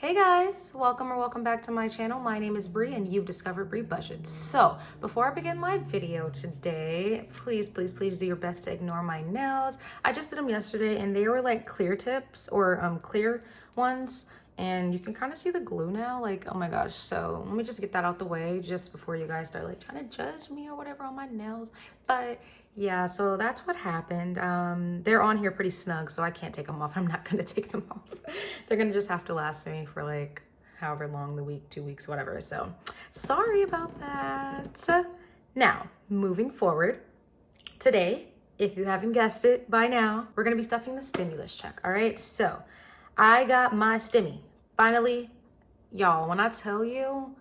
Hey guys, welcome back to my channel. My name is Bri and you've discovered Bri Budgets. So before I begin my video today, please do your best to ignore my nails. I just did them yesterday and they were like clear tips or clear ones, and you can kind of see the glue now. Like, oh my gosh. So let me just get that out the way just before you guys start like trying to judge me or whatever on my nails. But yeah, so that's what happened. They're on here pretty snug, so I can't take them off. I'm not gonna take them off. They're gonna just have to last me for like however long, the week, 2 weeks, whatever. So sorry about that. Now, moving forward, today, if you haven't guessed it by now, we're gonna be stuffing the stimulus check, all right? So I got my STIMI. Finally, y'all, when I tell you,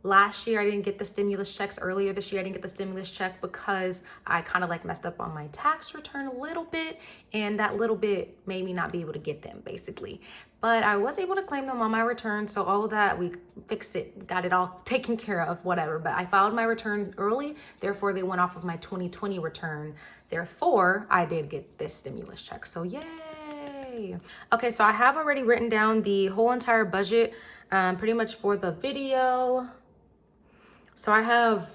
last year I didn't get the stimulus checks. Earlier this year I didn't get the stimulus check because I kind of like messed up on my tax return a little bit, and that little bit made me not be able to get them basically. But I was able to claim them on my return, so all of that, we fixed it, got it all taken care of, whatever. But I filed my return early, therefore they went off of my 2020 return. Therefore, I did get this stimulus check, so yay. Okay, so I have already written down the whole entire budget pretty much for the video. So I have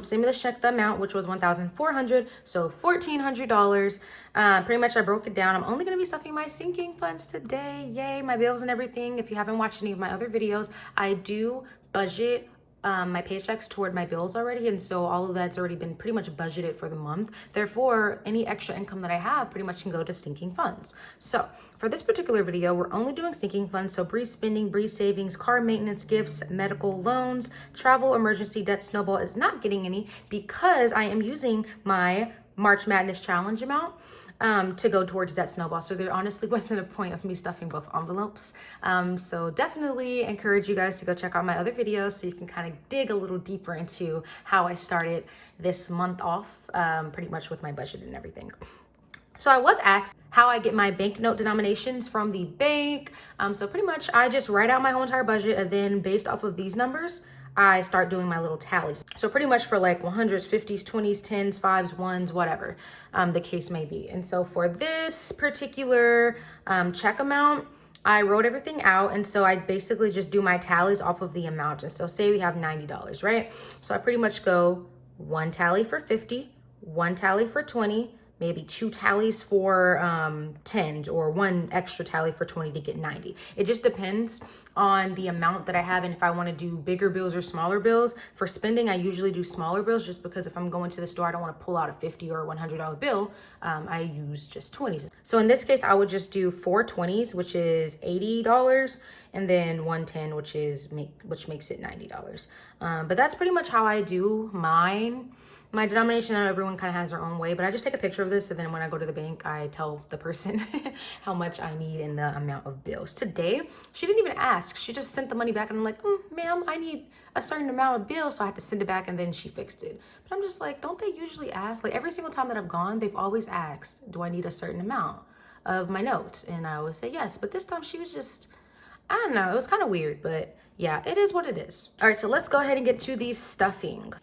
stimulus check the amount, which was $1,400, so $1,400. Pretty much I broke it down. I'm only going to be stuffing my sinking funds today. Yay, my bills and everything. If you haven't watched any of my other videos, I do budget my paychecks toward my bills already, and so all of that's already been pretty much budgeted for the month. Therefore, any extra income that I have pretty much can go to sinking funds. So for this particular video, we're only doing sinking funds. So Bri spending, Bri savings, car maintenance, gifts, medical, loans, travel, emergency, debt, snowball is not getting any because I am using my March Madness challenge amount to go towards that snowball. So there honestly wasn't a point of me stuffing both envelopes. So definitely encourage you guys to go check out my other videos so you can kind of dig a little deeper into how I started this month off, pretty much with my budget and everything. So I was asked how I get my banknote denominations from the bank. So pretty much I just write out my whole entire budget, and then based off of these numbers, I start doing my little tallies. So pretty much for like 100s, 50s, 20s, 10s, 5s, 1s, whatever the case may be. And so for this particular check amount, I wrote everything out. And so I basically just do my tallies off of the amount. And so say we have $90, right? So I pretty much go one tally for 50, one tally for 20, maybe two tallies for 10s, or one extra tally for 20 to get 90. It just depends on the amount that I have and if I want to do bigger bills or smaller bills. For spending, I usually do smaller bills just because if I'm going to the store, I don't want to pull out a $50 or $100 bill. I use just 20s. So in this case, I would just do 4 20s, which is $80, and then 110, which makes it $90. But that's pretty much how I do mine. My denomination, everyone kind of has their own way, but I just take a picture of this, and then when I go to the bank, I tell the person how much I need and the amount of bills. Today, she didn't even ask. She just sent the money back, and I'm like, ma'am, I need a certain amount of bills, so I had to send it back, and then she fixed it. But I'm just like, don't they usually ask? Like every single time that I've gone, they've always asked, do I need a certain amount of my note? And I always say yes, but this time she was just, I don't know, it was kind of weird, but yeah, it is what it is. All right, so let's go ahead and get to the stuffing.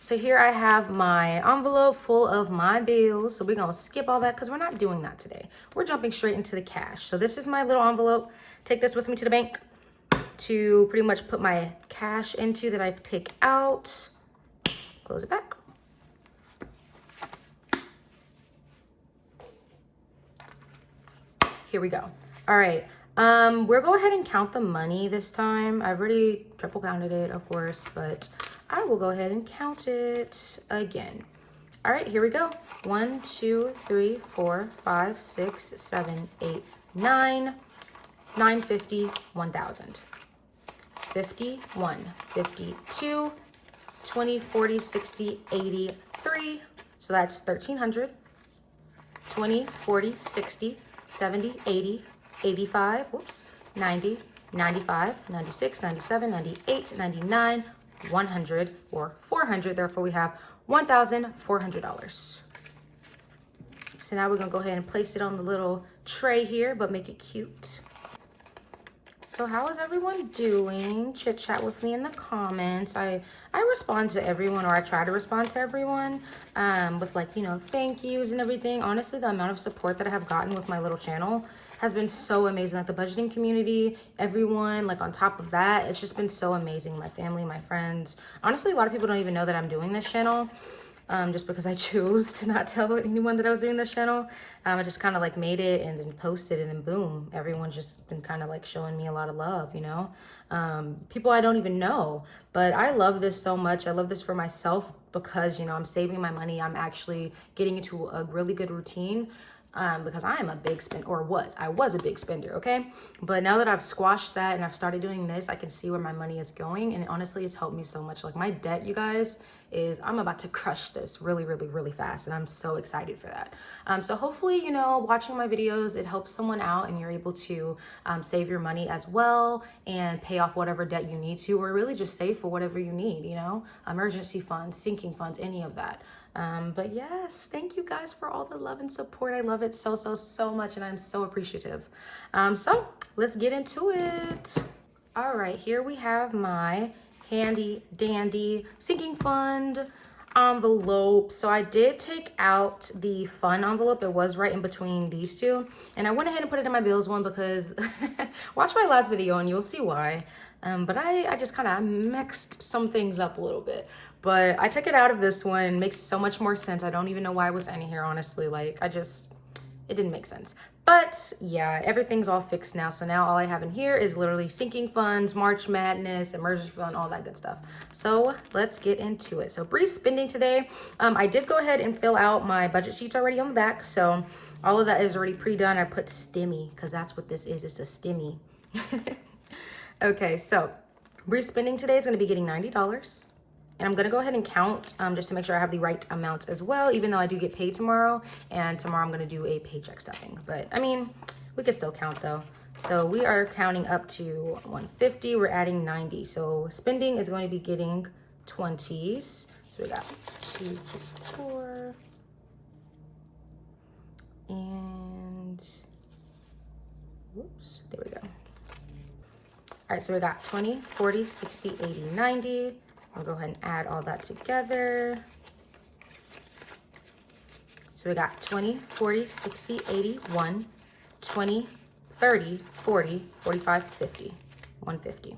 So here I have my envelope full of my bills. So we're going to skip all that because we're not doing that today. We're jumping straight into the cash. So this is my little envelope. Take this with me to the bank to pretty much put my cash into that I take out. Close it back. Here we go. All right. We'll go ahead and count the money this time. I've already triple counted it, of course, but I will go ahead and count it again. All right, here we go. 1, 2, 3, 4, 5, 6, 7, 8, 9, 950, 1,000. 51, 52, 20, 40, 60, 80, 3. So that's 1,300. 20, 40, 60, 70, 80, 85, 90, 95, 96, 97, 98, 99, 100, or 400. Therefore, we have $1,400. So now we're going to go ahead and place it on the little tray here, but make it cute. So how is everyone doing? Chit chat with me in the comments. I respond to everyone, or I try to respond to everyone with, like, you know, thank yous and everything. Honestly, the amount of support that I have gotten with my little channel has been so amazing. Like the budgeting community, everyone, like on top of that, it's just been so amazing. My family, my friends. Honestly, a lot of people don't even know that I'm doing this channel. Just because I chose to not tell anyone that I was doing this channel. I just kind of like made it and then posted, and then boom, everyone's just been kind of like showing me a lot of love, you know? People I don't even know, but I love this so much. I love this for myself because, you know, I'm saving my money. I'm actually getting into a really good routine. Because I am a big spender, or I was a big spender, okay? But now that I've squashed that and I've started doing this, I can see where my money is going. And honestly, it's helped me so much. Like my debt, you guys, I'm about to crush this really, really, really fast. And I'm so excited for that. So hopefully, you know, watching my videos, it helps someone out and you're able to save your money as well and pay off whatever debt you need to, or really just save for whatever you need, you know, emergency funds, sinking funds, any of that. But yes, thank you guys for all the love and support. I love it so, so, so much, and I'm so appreciative. So let's get into it. All right, here we have my handy dandy sinking fund envelope. So I did take out the fun envelope. It was right in between these two, and I went ahead and put it in my bills one because watch my last video and you'll see why. But I just kind of mixed some things up a little bit. But I took it out of this one. It makes so much more sense. I don't even know why it was in here, honestly. Like, it didn't make sense. But yeah, everything's all fixed now. So now all I have in here is literally sinking funds, March Madness, emergency fund, all that good stuff. So let's get into it. So Bri's spending today. I did go ahead and fill out my budget sheets already on the back. So all of that is already pre-done. I put STIMI because that's what this is. It's a STIMI. Okay, so Bri's spending today is going to be getting $90. And I'm going to go ahead and count just to make sure I have the right amount as well, even though I do get paid tomorrow. And tomorrow I'm going to do a paycheck stuffing. But, I mean, we could still count, though. So we are counting up to 150. We're adding 90. So spending is going to be getting 20s. So we got 2, 4. And, whoops, there we go. All right, so we got 20, 40, 60, 80, 90. I'll go ahead and add all that together. So we got 20, 40, 60, 80, 1, 20, 30, 40, 45, 50, 150.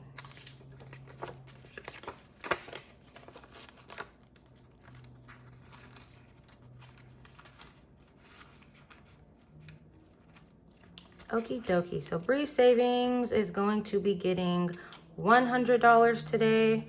Okie dokie. So Bri's savings is going to be getting $100 today.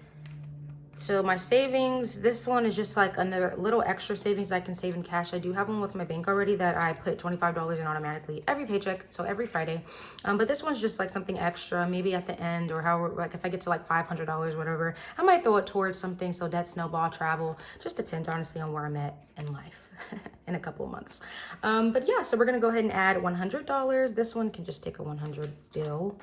So my savings, this one is just like another little extra savings I can save in cash. I do have one with my bank already that I put $25 in automatically every paycheck, so every Friday. But this one's just like something extra, maybe at the end or how, like if I get to like $500, whatever, I might throw it towards something. So debt, snowball, travel, just depends honestly on where I'm at in life in a couple of months. But yeah, so we're gonna go ahead and add $100. This one can just take a 100 bill.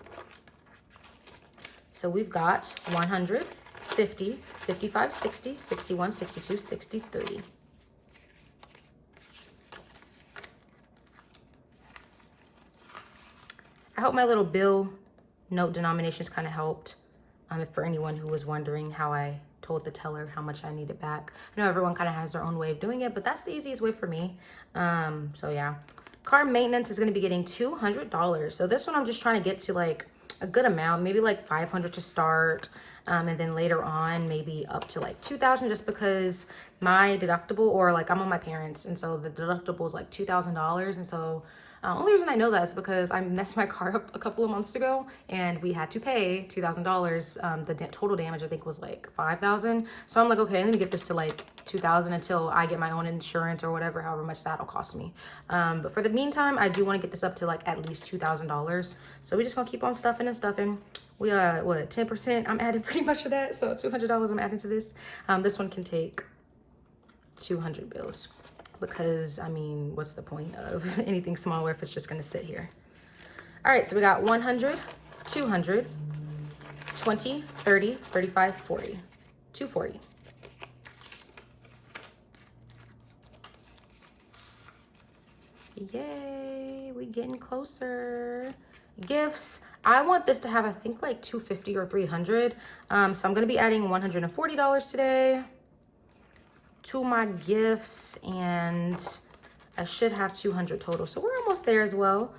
So we've got 100. 50, 55, 60, 61, 62, 63. I hope my little bill note denominations kind of helped. For anyone who was wondering how I told the teller how much I needed back. I know everyone kind of has their own way of doing it, but that's the easiest way for me. So yeah. Car maintenance is going to be getting $200. So this one I'm just trying to get to like a good amount, maybe like 500 to start. And then later on, maybe up to like 2,000 just because my deductible, or like I'm on my parents. And so the deductible is like $2,000. And so only reason I know that is because I messed my car up a couple of months ago and we had to pay $2,000. The total damage I think was like $5,000. So I'm like, okay, I'm gonna get this to like $2,000 until I get my own insurance or whatever, however much that'll cost me. But for the meantime, I do want to get this up to like at least $2,000. So we're just gonna keep on stuffing and stuffing. We are, what, 10%? I'm adding pretty much of that. So $200 I'm adding to this. This one can take 200 bills because, I mean, what's the point of anything smaller if it's just going to sit here? All right, so we got 100, 200, 20, 30, 35, 40, 240. Yay, we getting closer. Gifts, I want this to have, I think, like 250 or 300. So I'm going to be adding $140 today to my gifts. And I should have 200 total. So we're almost there as well.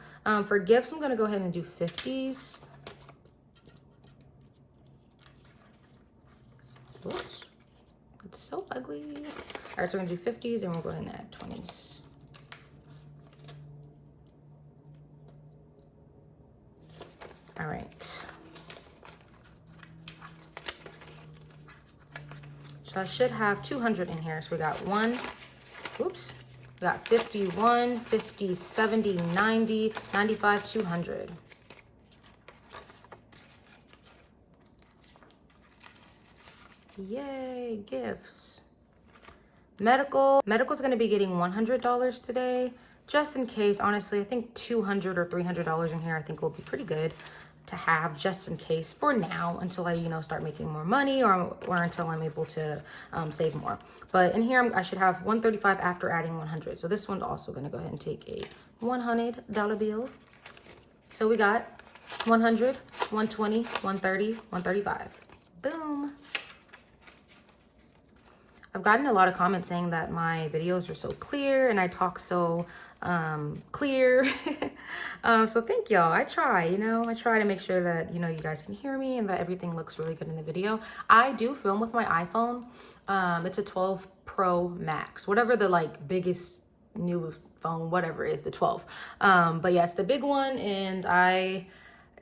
For gifts, I'm gonna go ahead and do 50s. Whoops, it's so ugly. All right, so we're gonna do 50s and we'll go ahead and add 20s. All right. So I should have 200 in here. So we got one, oops, we got 51, 50, 70, 90, 95, 200. Yay, gifts. Medical's gonna be getting $100 today, just in case. Honestly, I think $200 or $300 in here I think will be pretty good to have, just in case, for now, until I, you know, start making more money, or until I'm able to save more. But in here, I should have 135 after adding 100. So this one's also gonna go ahead and take a $100 bill. So we got 100, 120, 130, 135. Boom. I've gotten a lot of comments saying that my videos are so clear and I talk so clear. So thank y'all. I try, you know, I try to make sure that, you know, you guys can hear me and that everything looks really good in the video. I do film with my iPhone. It's a 12 Pro Max, whatever the like biggest new phone, whatever is the 12. But yeah, it's the big one, and I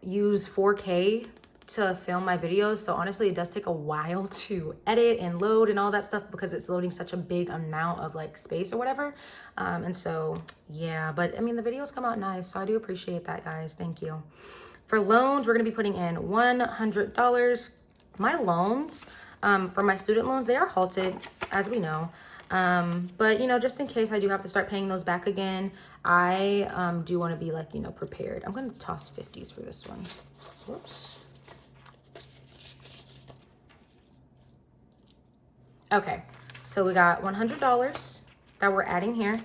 use 4K to film my videos. So honestly, it does take a while to edit and load and all that stuff, because it's loading such a big amount of like space or whatever. And so yeah, but I mean, the videos come out nice, so I do appreciate that, guys. Thank you. For loans, we're gonna be putting in $100. My loans, for my student loans, they are halted, as we know. But you know, just in case I do have to start paying those back again, I do want to be like, you know, prepared. I'm gonna toss 50s for this one. Whoops. Okay, so we got $100 that we're adding here.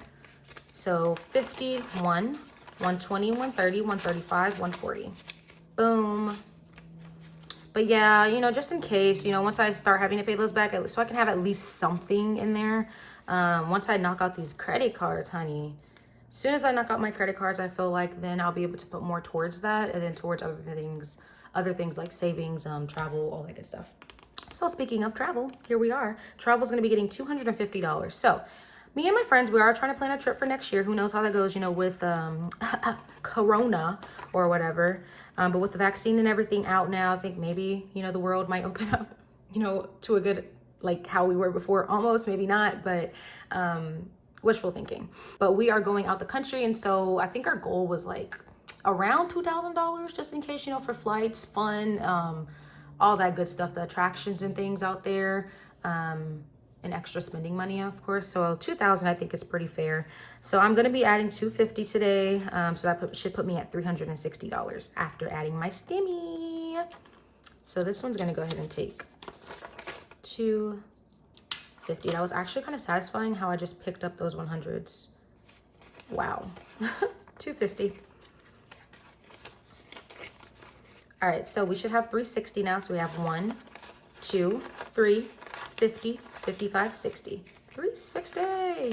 So 51, 120, 130, 135, 140. Boom. But yeah, you know, just in case, you know, once I start having to pay those back, so I can have at least something in there. Once I knock out these credit cards, honey, as soon as I knock out my credit cards, I feel like then I'll be able to put more towards that, and then towards other things like savings, travel, all that good stuff. So speaking of travel, here we are. Travel's gonna be getting $250. So me and my friends, we are trying to plan a trip for next year. Who knows how that goes, you know, with Corona or whatever. But with the vaccine and everything out now, I think maybe, you know, the world might open up, you know, to a good, like how we were before, almost, maybe not, but wishful thinking. But we are going out the country, and so I think our goal was like around $2,000, just in case, you know, for flights, fun, all that good stuff, the attractions and things out there, and extra spending money, of course. So 2,000, I think, is pretty fair. So I'm going to be adding 250 today. So that should put me at $360 after adding my STIMI. So this one's going to go ahead and take 250. That was actually kind of satisfying how I just picked up those 100s. Wow. 250. All right, so we should have 360 now. So we have 1, 2, 3, 50, 55, 60. 360,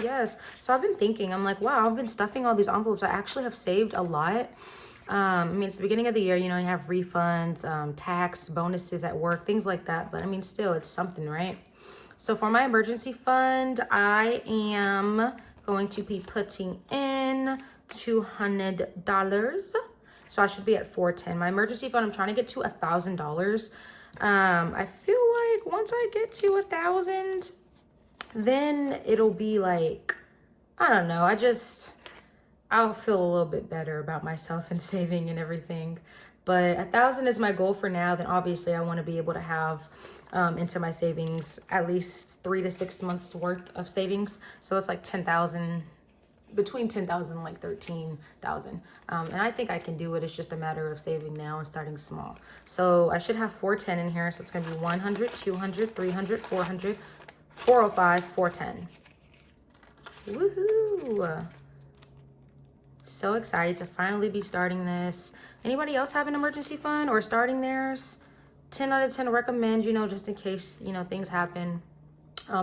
yes. So I've been thinking, I'm like, wow, I've been stuffing all these envelopes. I actually have saved a lot. I mean, it's the beginning of the year, you know, you have refunds, tax, bonuses at work, things like that. But I mean, still, it's something, right? So for my emergency fund, I am going to be putting in $200. So I should be at 410. My emergency fund, I'm trying to get to $1,000. I feel like once I get to 1,000, then it'll be like, I don't know. I'll feel a little bit better about myself and saving and everything. But 1,000 is my goal for now. Then obviously I want to be able to have into my savings at least 3 to 6 months worth of savings. So it's like 10,000. Between 10,000 and like 13,000. And I think I can do it. It's just a matter of saving now and starting small. So I should have 410 in here. So it's going to be 100, 200, 300, 400, 405, 410. Woohoo. So excited to finally be starting this. Anybody else have an emergency fund or starting theirs? 10 out of 10 recommend, you know, just in case, you know, things happen.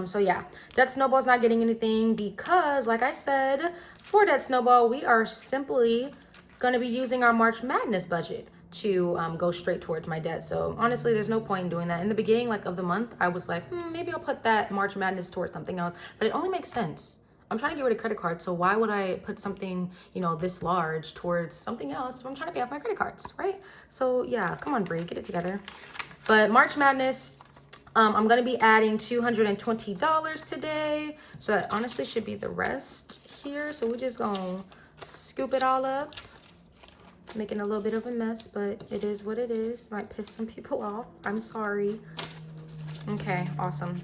So yeah, Debt Snowball's not getting anything because, like I said, for Debt Snowball, we are simply going to be using our March Madness budget to go straight towards my debt. So honestly, there's no point in doing that. In the beginning, like, of the month, I was like, maybe I'll put that March Madness towards something else, but it only makes sense. I'm trying to get rid of credit cards, so why would I put something, you know, this large towards something else if I'm trying to pay off my credit cards, right? So yeah, come on, Bri, get it together. But March Madness, I'm going to be adding $220 today. So that honestly should be the rest here. So we're just going to scoop it all up. Making a little bit of a mess, but it is what it is. Might piss some people off. I'm sorry. Okay, awesome.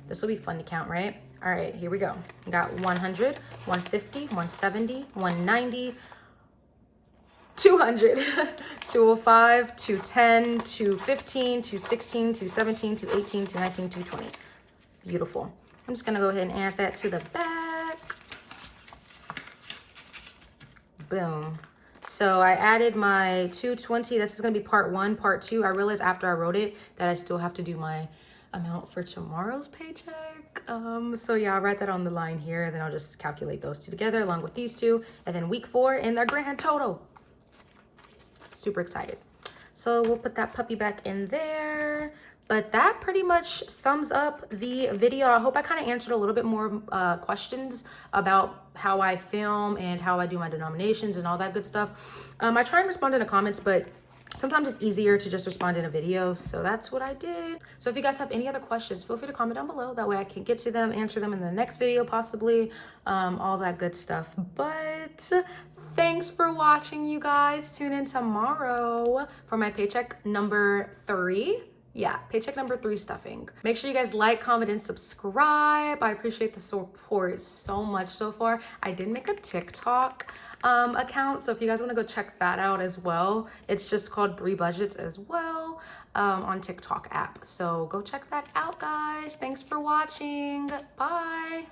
This will be fun to count, right? All right, here we go. We got 100, 150, 170, 190, 200, 205, 210, 215, 216, 217, 218, 219, 220. Beautiful. I'm just gonna go ahead and add that to the back. Boom. So I added my 220. This is gonna be part 1. Part 2, I realized after I wrote it that I still have to do my amount for tomorrow's paycheck. So yeah, I'll write that on the line here, then I'll just calculate those two together along with these two, and then week 4 and the grand total. Super excited. So we'll put that puppy back in there. But that pretty much sums up the video. I hope I kind of answered a little bit more questions about how I film and how I do my denominations and all that good stuff. I try and respond in the comments, but sometimes it's easier to just respond in a video. So that's what I did. So if you guys have any other questions, feel free to comment down below. That way I can get to them, answer them in the next video possibly, all that good stuff. But thanks for watching, you guys. Tune in tomorrow for my paycheck number 3. Yeah, paycheck number 3 stuffing. Make sure you guys like, comment, and subscribe. I appreciate the support so much so far. I did make a TikTok account, so if you guys want to go check that out as well, it's just called Bri Budgets as well on TikTok app. So go check that out, guys. Thanks for watching. Bye.